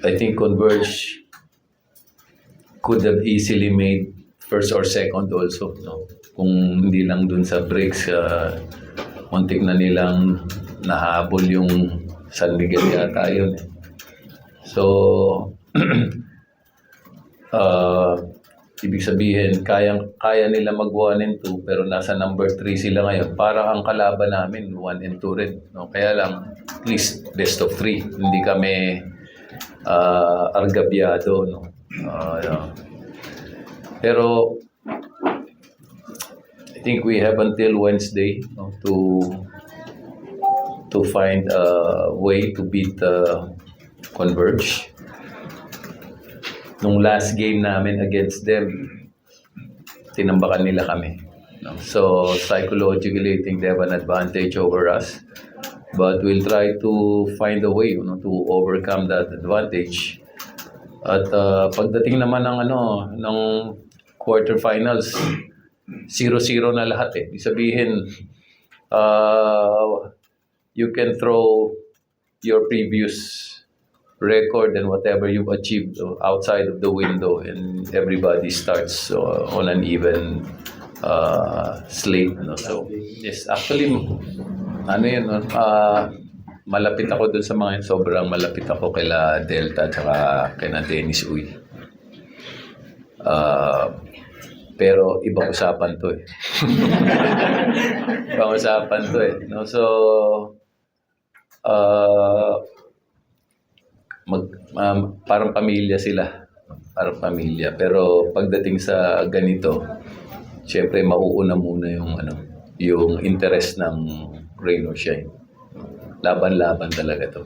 I think Converge could have easily made first or second also, no? Kung hindi lang dun sa breaks, muntik na nilang nahabol yung San Miguel yata yun. So, ibig sabihin, kaya nila mag 1 and 2, pero nasa number 3 sila ngayon. Parang ang kalaban namin, 1 and 2 rin. No? Kaya lang, at least best of 3. Hindi kami argabyado. No? Pero, I think we have until Wednesday, no, to find a way to beat Converge. Nung last game namin against them, tinambakan nila kami. No? So psychologically, I think they have an advantage over us. But we'll try to find a way, to overcome that advantage. At pagdating naman ng quarterfinals, 0-0 na lahat eh. Ibig sabihin, you can throw your previous record and whatever you've achieved outside of the window, and everybody starts on an even slate. So, yes, actually, malapit ako dun sa mga yun. Sobrang malapit ako kila Delta at kina Dennis Uy. Pero ibang usapan to eh. Ibang usapan to eh. No? So, parang pamilya sila. Parang pamilya. Pero pagdating sa ganito, syempre mauuna muna yung interest ng Rain or Shine. Laban-laban talaga to.